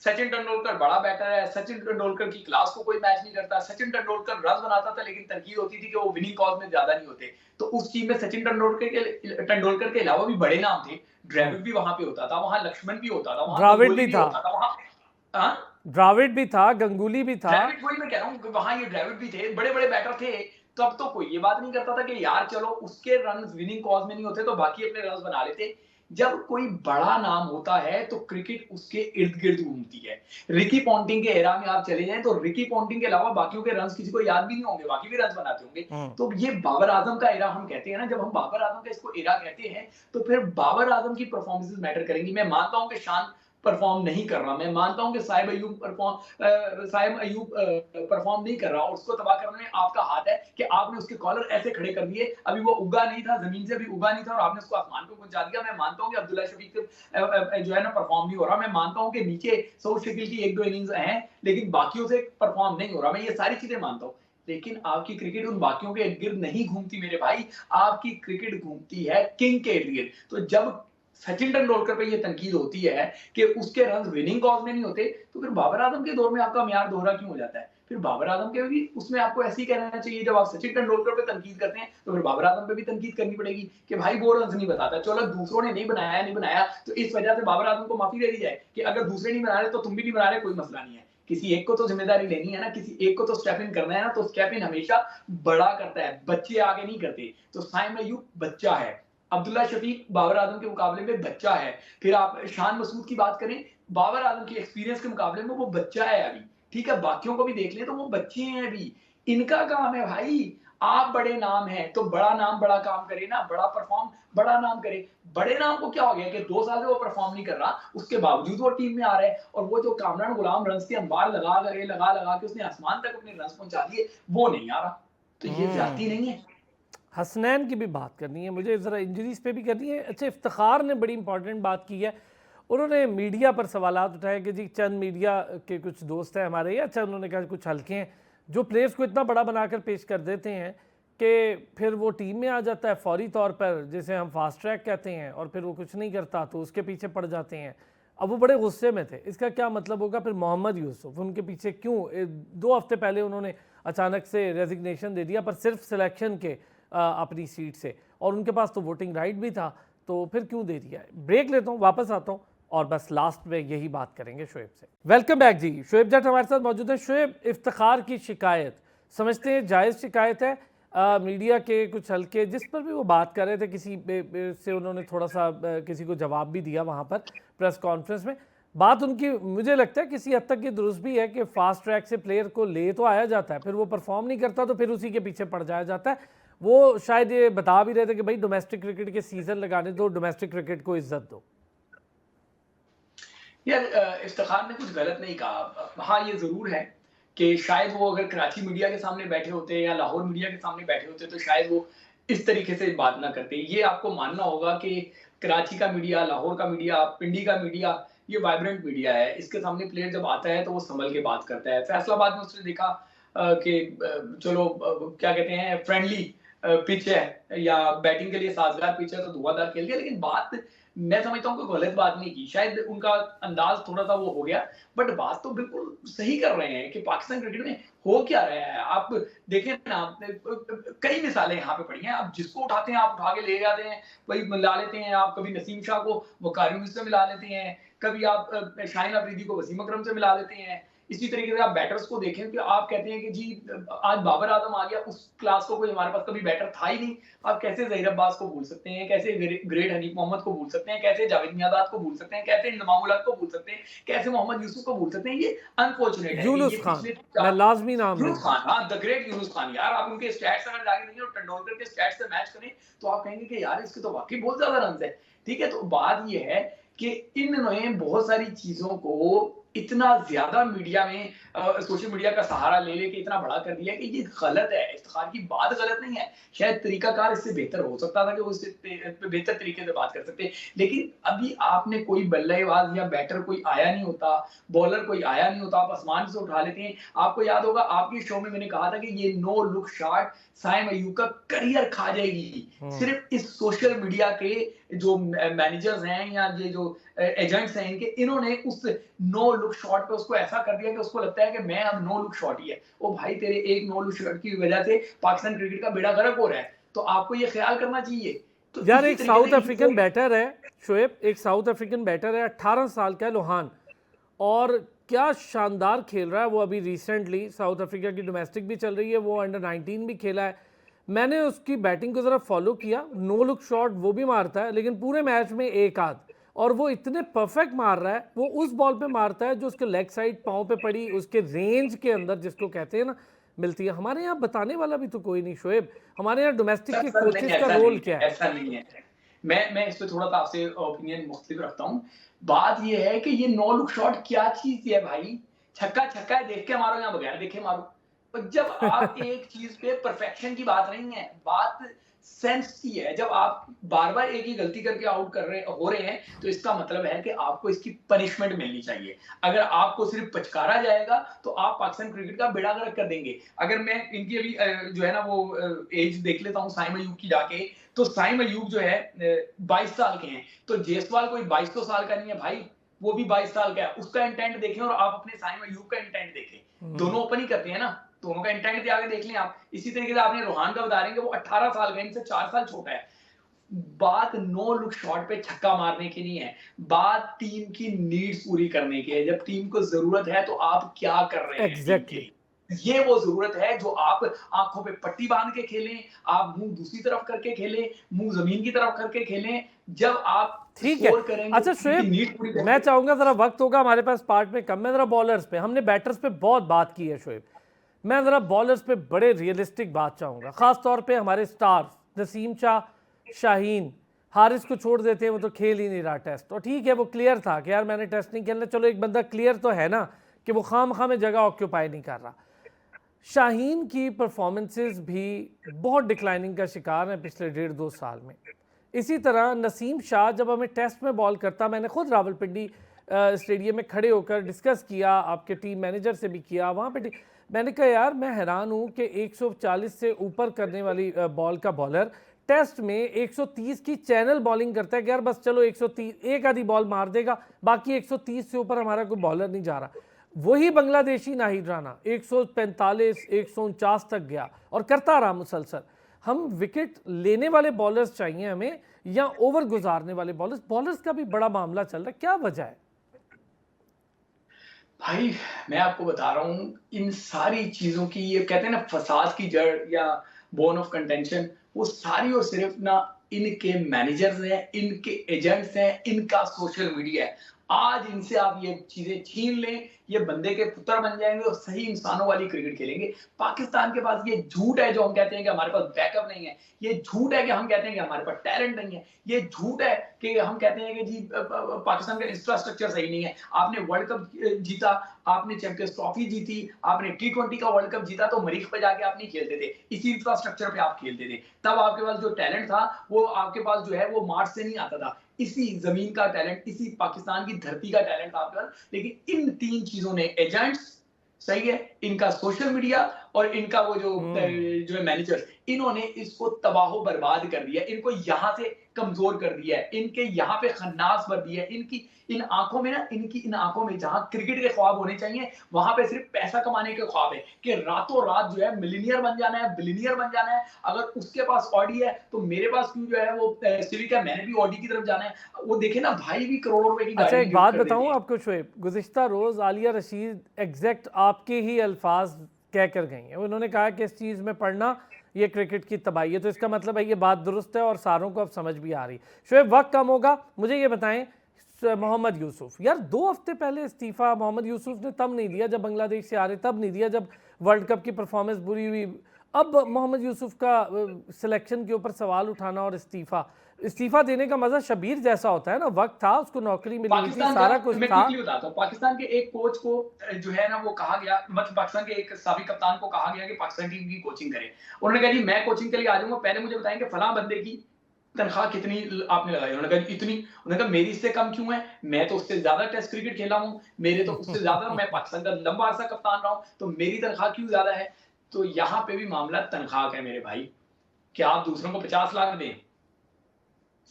B: सचिन तेंदुलकर बड़ा बैटर है, सचिन तेंदुलकर की क्लास को कोई मैच नहीं करता, सचिन तेंदुलकर रन बनाता था, लेकिन तनकीद होती थी कि वो विनिंग कॉज में ज्यादा नहीं होते। तो उस टीम में सचिन तेंदुलकर के अलावा भी बड़े नाम थे, ड्रेविड भी वहां पे होता था, वहां लक्ष्मण भी होता था, वहां
A: द्राविड
B: गंगोली
A: भी
B: भी
A: था,
B: होता था, वहां हाँ?
A: द्राविड भी था, गंगुली भी था।
B: ड्रेविड, वही मैं कह रहा हूँ, वहां ये ड्रेविड भी थे, बड़े बड़े बैटर थे। तो अब तो कोई ये बात नहीं करता था कि यार चलो उसके रन विनिंग कॉज में नहीं होते तो बाकी अपने रन बना लेते। जब कोई बड़ा नाम होता है तो क्रिकेट उसके इर्द गिर्द घूमती है। रिकी पॉन्टिंग के एरा में आप चले जाएं तो रिकी पॉन्टिंग के अलावा बाकियों के रन किसी को याद भी नहीं होंगे, बाकी भी रन बनाते होंगे। तो ये बाबर आजम का एरा हम कहते हैं ना, जब हम बाबर आजम का इसको एरा कहते हैं तो फिर बाबर आजम की परफॉर्मेंसेस मैटर करेंगी। मैं मानता हूं कि शान परफॉर्म नहीं कर रहा, मैं मानता हूं कि साहिब अयूब परफॉर्म नहीं कर रहा, और उसको तबाह करने में आपका हाथ है कि आपने उसके कॉलर ऐसे खड़े कर दिए, अभी वो उगा नहीं था, जमीन से भी उगा नहीं था, और आपने उसको आसमान पे पहुंचा दिया। मैं मानता हूं कि अब्दुल्ला शफीक जो है ना परफॉर्म नहीं हो रहा, मैं मानता हूं कि नीचे सऊद शकील की 1-2 इनिंग्स हैं, लेकिन बाकियों से परफॉर्म नहीं हो रहा, मैं ये सारी चीजें मानता हूं। लेकिन आपकी क्रिकेट उन बाकियों के इर्द गिर्द नहीं घूमती मेरे भाई, आपकी क्रिकेट घूमती है किंग के इर्द गिर्द। तो जब सचिन तेंदुलकर पे ये तनकीद होती है कि उसके रन विनिंग कॉज में नहीं होते, तो फिर बाबर आजम के दौर में आपका म्यार दोहरा क्यों हो जाता है? फिर बाबर आजम के भी उसमें आपको ऐसे ही कहना चाहिए, जब आप सचिन तेंदुलकर पे तनकीद करते हैं तो फिर बाबर आजम पे भी तनकीद करनी पड़ेगी कि भाई वो रन नहीं बताता, चलो दूसरों ने नहीं बनाया तो इस वजह से बाबर आजम को माफी दे दी जाए कि अगर दूसरे नहीं बना रहे तो तुम भी नहीं बना रहे, कोई मसला नहीं है। किसी एक को तो जिम्मेदारी लेनी है ना, किसी एक को तो स्टेप इन करना है ना, तो स्टेप इन हमेशा बड़ा करता है, बच्चे आगे नहीं करते। तो साइम अयूब बच्चा है, अब्दुल्ला शफीक बाबर आजम के मुकाबले में बच्चा है। फिर आप शान मसूद की बात करें, बाबर आजम के एक्सपीरियंस के मुकाबले में वो बच्चा है अभी, ठीक है। बाकियों को भी देख लें तो वो बच्चे हैं अभी। इनका काम है भाई, आप बड़े नाम हैं तो बड़ा नाम बड़ा काम करे ना, बड़ा परफॉर्म बड़ा नाम करे। बड़े नाम को क्या हो गया कि 2 साल से वो परफॉर्म नहीं कर रहा, उसके बावजूद वो टीम में आ रहा है। और वो जो कामरान गुलाम रन्स के अंबार लगा के उसने आसमान तक अपने रन्स पहुंचा दिए, वो नहीं आ रहा। तो ये ज्यादती नहीं है।
A: हसनैन की भी बात करनी है मुझे, ज़रा इंजरीज पे भी करनी है। अच्छा, इफ्तिखार ने बड़ी इंपॉर्टेंट बात की है, उन्होंने मीडिया पर सवालात उठाए कि जी चंद मीडिया के कुछ दोस्त हैं हमारे, या अच्छा उन्होंने कहा कुछ हल्के हैं जो प्लेयर्स को इतना बड़ा बनाकर पेश कर देते हैं कि फिर वो टीम में आ जाता है फौरी तौर पर, जिसे हम फास्ट ट्रैक कहते हैं, और फिर वो कुछ नहीं करता तो उसके पीछे पड़ जाते हैं। अब वो बड़े गुस्से में थे, इसका क्या मतलब होगा? फिर मोहम्मद यूसुफ उनके पीछे क्यों 2 हफ्ते पहले उन्होंने अचानक से रेजिग्नेशन दे दिया, पर सिर्फ सिलेक्शन के अपनी सीट से, और उनके पास तो वोटिंग राइट भी था, तो फिर क्यों दे दिया है? ब्रेक लेता हूँ, वापस आता हूँ और बस लास्ट में यही बात करेंगे शोएब से। वेलकम बैक जी, शोएब जट हमारे साथ मौजूद है। शोएब, इफ्तिखार की शिकायत समझते हैं जायज़ शिकायत है, मीडिया के कुछ हल्के जिस पर भी वो बात कर रहे थे, किसी से उन्होंने थोड़ा सा किसी को जवाब भी दिया वहाँ पर प्रेस कॉन्फ्रेंस में। बात उनकी मुझे लगता है किसी हद तक ये दुरुस्त भी है कि फास्ट ट्रैक से प्लेयर को ले तो आया जाता है, फिर वो परफॉर्म नहीं करता तो फिर उसी के पीछे पड़ जाया जाता है। वो शायद ये बता भी रहे थे कि भाई डोमेस्टिक क्रिकेट के सीजन लगाने दो, डोमेस्टिक क्रिकेट को इज्जत दो।
B: यार इफ्तिखार ने कुछ गलत नहीं कहा। हाँ, ये जरूर है कि शायद वो अगर कराची मीडिया के सामने बैठे होते या लाहौर मीडिया के सामने बैठे होते तो शायद वो इस तरीके से बात ना करते। ये आपको मानना होगा कि कराची का मीडिया, लाहौर का मीडिया, पिंडी का मीडिया, ये वाइब्रेंट मीडिया है। इसके सामने प्लेयर जब आता है तो वो संभल के बात करता है। फैसलाबाद में उसने देखा कि चलो क्या कहते हैं, फ्रेंडली पिच है या बैटिंग के लिए साजगार पिच है तो धुआंधार खेल गया, लेकिन बात मैं समझता हूँ कोई गलत बात नहीं की। शायद उनका अंदाज थोड़ा सा वो हो गया, बट बात तो बिल्कुल सही कर रहे हैं कि पाकिस्तान क्रिकेट में हो क्या रहा है। आप देखें ना, कई मिसालें यहाँ पे पड़ी हैं। आप जिसको उठाते हैं आप उठा के ले जाते हैं, वही मिला लेते हैं। आप कभी नसीम शाह को वकारी से मिला लेते हैं, कभी आप शाहिन अफरीदी को वसीम अकरम से मिला लेते हैं। इसी तरीके से आप बैटर्स को देखें कि आप कहते हैं कि जी आज बाबर आजम आ गया, उस क्लास को कोई हमारे पास कभी बैटर था ही नहीं। आप कैसे जहीर अब्बास को भूल सकते हैं, कैसे ग्रेट हनीफ मोहम्मद को भूल सकते हैं, कैसे जावेद मियांदाद को भूल सकते हैं, कैसे इंजमाम उल हक को भूल सकते हैं, कैसे मोहम्मद यूसुफ को भूल सकते हैं। ये अनफॉर्चुनेट है।
A: यूनुस खान, मैं लाजमी नाम
B: यूनुस खान, हाँ, द ग्रेट यूनुस खान। यार आप उनके स्टैट्स अगर जाके देखें और टेंडुलकर के स्टैट्स से मैच करें तो आप कहेंगे कि यार इसके तो वाकई बहुत ज्यादा रन है। ठीक है, तो बात ये है कि इन्होंने बहुत सारी चीजों को इतना ज्यादा मीडिया में सोशल मीडिया का सहारा ले लेके इतना बड़ा कर दिया कि ये गलत है। इफ्तिखार की बात गलत नहीं है, शायद तरीकाकार इससे बेहतर हो सकता था कि वो इससे बेहतर तरीके से बात कर सकते, लेकिन अभी आपने कोई बल्लेबाज या बैटर कोई आया नहीं होता, बॉलर कोई आया नहीं होता, आप आसमान से उठा लेते हैं। आपको याद होगा आपके शो में मैंने कहा था कि ये no look shot Saim Ayub का करियर खा जाएगी। सिर्फ इस सोशल मीडिया के जो मैनेजर्स हैं या ये जो एजेंट्स हैं इनके, इन्होंने उस नो लुक शॉट पे उसको ऐसा कर दिया कि उसको लगता है कि मैं अब नो लुक शॉट ही है। ओ भाई, तेरे एक नो लुक शॉट की वजह से पाकिस्तान क्रिकेट का बेड़ा गर्क हो रहा है, तो आपको ये ख्याल करना चाहिए। तो
A: यार एक साउथ अफ्रीकन बैटर है शोएब, एक साउथ अफ्रीकन बैटर है, 18 साल का है, लोहान, और क्या शानदार खेल रहा है वो। अभी रिसेंटली साउथ अफ्रीका की डोमेस्टिक भी चल रही है, वो अंडर 19 भी खेला है। मैंने उसकी बैटिंग को ज़रा फॉलो किया, नो लुक शॉट वो भी मारता है, लेकिन पूरे मैच में एक आध, और वो इतने परफेक्ट मार रहा है। वो उस बॉल पे मारता है जो उसके लेग साइड पाँव पे पड़ी, उसके रेंज के अंदर, जिसको कहते हैं ना, मिलती है। हमारे यहाँ बताने वाला भी तो कोई नहीं शोएब, हमारे यहाँ डोमेस्टिक के कोचेस का रोल क्या है?
B: ऐसा नहीं है। मैं इस पे थोड़ा सा आपसे ओपिनियन मुख्तलिफ रखता हूँ। बात ये है कि ये नो लुक शॉट क्या चीज है भाई? छक्का छक्का है, देख के मारो या बगैर देखे मारो। और जब आप एक चीज पे परफेक्शन की बात नहीं है, बात सेंस की है। जब आप बार बार एक ही गलती करके आउट हो रहे हैं तो इसका मतलब है कि आपको इसकी पनिशमेंट मिलनी चाहिए। अगर आपको सिर्फ पचकारा जाएगा तो आप पाकिस्तान क्रिकेट का बेड़ा गर्क कर देंगे। अगर मैं इनकी अभी जो है ना वो एज देख लेता हूँ साइम अयूब की जाके, तो साइम अयूब जो है 22 साल के हैं, तो जेसवाल कोई 22 साल का नहीं है भाई, वो भी 22 साल का है। उसका इंटेंट देखें और आप अपने साइम अयूब का इंटेंट देखें, दोनों ओपन ही करते हैं ना, दोनों का इंटेंट भी आगे देख लें आप। इसी तरीके से आपने रोहान का बता रहे हैं कि वो 18 साल का, इनसे 4 साल छोटा है। बात नो लुक शॉट पे छक्का मारने की नहीं है, बात टीम की नीड्स पूरी करने की है। जब टीम को ज़रूरत है तो आप क्या कर रहे हैं टीम के
A: एग्जैक्टली।
B: लिए? ये वो ज़रूरत है जो आप आँखों पे पट्टी बाँध के खेलें, आप मुँह दूसरी तरफ करके खेलें, मुँह ज़मीन की तरफ करके खेलें। जब आप
A: ठीक है।
B: स्कोर करेंगे,
A: अच्छा
B: टीम की
A: शोएब,
B: नीड पूरी
A: मैं
B: करेंगे।
A: चाहूंगा ज़रा, वक्त होगा हमारे पास पार्ट में कम, मैं ज़रा बॉलर्स पे, हमने बैटर्स पे बहुत बात की है शोएब, मैं ज़रा बॉलर्स पे बड़े रियलिस्टिक बात चाहूँगा, ख़ास तौर पे हमारे स्टार्स नसीम शाह, शाहीन। हारिस को छोड़ देते हैं, वो तो खेल ही नहीं रहा टेस्ट, और ठीक है वो क्लियर था कि यार मैंने टेस्ट नहीं खेलना, चलो एक बंदा क्लियर तो है ना कि वो खामखा में जगह ऑक्यूपाई नहीं कर रहा। शाहीन की परफॉर्मेंसेस भी बहुत डिक्लाइनिंग का शिकार हैं पिछले 1.5-2 साल में। इसी तरह नसीम शाह जब हमें टेस्ट में बॉल करता, मैंने खुद रावलपिंडी स्टेडियम में खड़े होकर डिस्कस किया, आपके टीम मैनेजर से भी किया वहाँ पे, मैंने कहा यार मैं हैरान हूँ कि 140 से ऊपर करने वाली बॉल का बॉलर टेस्ट में 130 की चैनल बॉलिंग करता है कि यार बस चलो 130 एक आधी बॉल मार देगा, बाकी 130 से ऊपर हमारा कोई बॉलर नहीं जा रहा। वही बांग्लादेशी नाहिद राना 145 149 तक गया और करता रहा मुसलसल। हम विकेट लेने वाले बॉलर्स चाहिए हमें या ओवर गुजारने वाले बॉलर्स? बॉलर्स का भी बड़ा मामला चल रहा है, क्या वजह है?
B: भाई मैं आपको बता रहा हूँ, इन सारी चीजों की, ये कहते हैं ना फसाद की जड़ या बोन ऑफ कंटेंशन, वो सारी और सिर्फ ना इनके मैनेजर्स हैं, इनके एजेंट्स हैं, इनका सोशल मीडिया है। आज इनसे आप ये चीजें छीन लें, ये बंदे के पुत्र बन जाएंगे और सही इंसानों वाली क्रिकेट खेलेंगे। पाकिस्तान के पास ये झूठ है जो हम कहते हैं कि हमारे पास बैकअप नहीं है, ये झूठ है कि हम कहते हैं कि हमारे पास टैलेंट नहीं है, ये झूठ है कि हम कहते हैं कि जी पाकिस्तान का इंफ्रास्ट्रक्चर सही नहीं है। आपने वर्ल्ड कप जीता, आपने चैंपियंस ट्रॉफी जीती, आपने T20 का वर्ल्ड कप जीता, तो मरीख पे जाके आप नहीं खेलते थे, इसी इंफ्रास्ट्रक्चर पे आप खेलते थे। तब आपके पास जो टैलेंट था वो आपके पास जो है वो मार्च से नहीं आता था, इसी जमीन का टैलेंट, इसी पाकिस्तान की धरती का टैलेंट था आपके पास। लेकिन इन तीन चीजों ने, एजेंट्स सही है, इनका सोशल मीडिया और इनका वो जो जो है मैनेजर्स, इन्होंने इसको तबाह बर्बाद कर दिया, इनको यहां से कमजोर कर दिया है, इनके यहाँ पे खन्नास भर दिया है, इनकी इन आंखों में ना, इनकी इन आंखों में जहां क्रिकेट के ख्वाब होने चाहिए, वहां पे सिर्फ पैसा कमाने के ख्वाब है कि रातों रात जो है मिलीनियर बन जाना है, बिलीनियर बन जाना है। अगर उसके पास ऑडी है तो मेरे पास क्यों जो है वो सिविक है, मैंने भी ऑडी की तरफ जाना है। वो देखे ना भाई भी करोड़ों रुपए की
A: अच्छा
B: गाड़ी
A: एक बात
B: कर देते
A: बताऊं
B: हैं।
A: आपको शोएब, गुज़िश्ता रोज़ आलिया रशीद एग्जैक्ट आपके ही अल्फाज कह कर गई हैं, उन्होंने कहा कि इस चीज़ में पढ़ना ये क्रिकेट की तबाही है, तो इसका मतलब है ये बात दुरुस्त है और सारों को अब समझ भी आ रही। शोएब वक्त कम होगा, मुझे ये बताएं मोहम्मद यूसुफ, यार 2 हफ्ते पहले इस्तीफा मोहम्मद यूसुफ ने तब नहीं दिया जब बांग्लादेश से आ रहे, तब नहीं दिया जब वर्ल्ड कप की परफॉर्मेंस बुरी हुई, अब मोहम्मद यूसुफ का सिलेक्शन के ऊपर सवाल उठाना और इस्तीफा देने का मजा शबीर जैसा होता है ना, वक्त था, उसको नौकरी मिली हुई थी,
B: पाकिस्तान
A: सारा
B: का
A: कुछ
B: मैं
A: था।
B: क्विकली बताता हूँ, पाकिस्तान के एक कोच को जो है ना वो कहा गया, मतलब पाकिस्तान के एक साबिक कप्तान को कहा गया कि पाकिस्तान टीम की कोचिंग करे। उन्होंने कहा जी मैं कोचिंग के लिए आ जाऊंगा, पहले मुझे बताएं कि फलां बंदे की तनख्वाह कितनी आपने लगाई। उन्होंने कहा इतनी। उन्होंने कहा मेरी इससे कम क्यों है, मैं तो उससे ज्यादा टेस्ट क्रिकेट खेला हूँ, मेरे तो उससे ज्यादा, मैं पाकिस्तान का लंबा अरसा कप्तान रहा हूँ, तो मेरी तनख्वाह क्यों ज्यादा है। तो यहाँ पे भी मामला तनख्वाह का है मेरे भाई, क्या आप दूसरों को 50 लाख दें,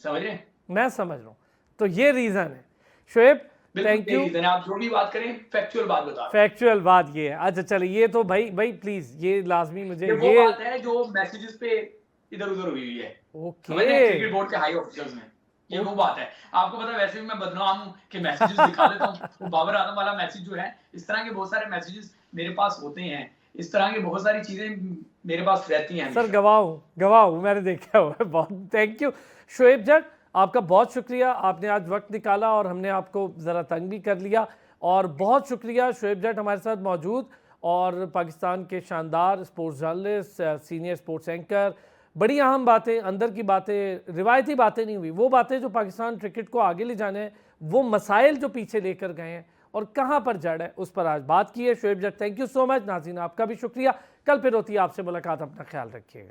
B: समझ रहे हैं?
A: मैं समझ रहा हूँ, तो ये रीजन है शोएब,
B: बिल्कुल
A: थैंक यू।
B: यही रीजन है, आप जो भी बात करें फैक्चुअल बात बता रहा हूं।
A: फैक्चुअल बात ये है, अच्छा चलिए, ये तो भाई भाई प्लीज ये लाजमी मुझे
B: ये वो बात है जो मैसेजेस पे इधर उधर हुई हुई है, समझ रहे हैं, क्रिकेट बोर्ड के हाई ऑफिसर्स में, ये वो बात है। आपको पता है वैसे भी मैं बदनाम हूं कि मैसेजेस दिखा देता हूं, वो बाबर आजम वाला मैसेज जो है, इस तरह के बहुत सारे मैसेजेस मेरे पास होते हैं, इस तरह की बहुत सारी चीजें मेरे पास रहती हैं।
A: सर गवाह हूँ, मैंने देखा हुआ है बहुत। थैंक यू शोएब जट, आपका बहुत शुक्रिया, आपने आज वक्त निकाला और हमने आपको ज़रा तंग भी कर लिया, और बहुत शुक्रिया शोएब जट हमारे साथ मौजूद, और पाकिस्तान के शानदार sports journalist, senior sports anchor, बड़ी अहम बातें, अंदर की बातें, रिवायती बातें नहीं हुई, वो बातें जो पाकिस्तान क्रिकेट को आगे ले जाने हैं, वो मसाइल जो पीछे लेकर गए हैं और कहाँ पर जड़ है, उस पर आज बात की है Shoaib Jatt. Thank you so much. नाज़रीन आपका भी शुक्रिया, कल फिर होती है आपसे मुलाकात, अपना ख्याल रखिएगा।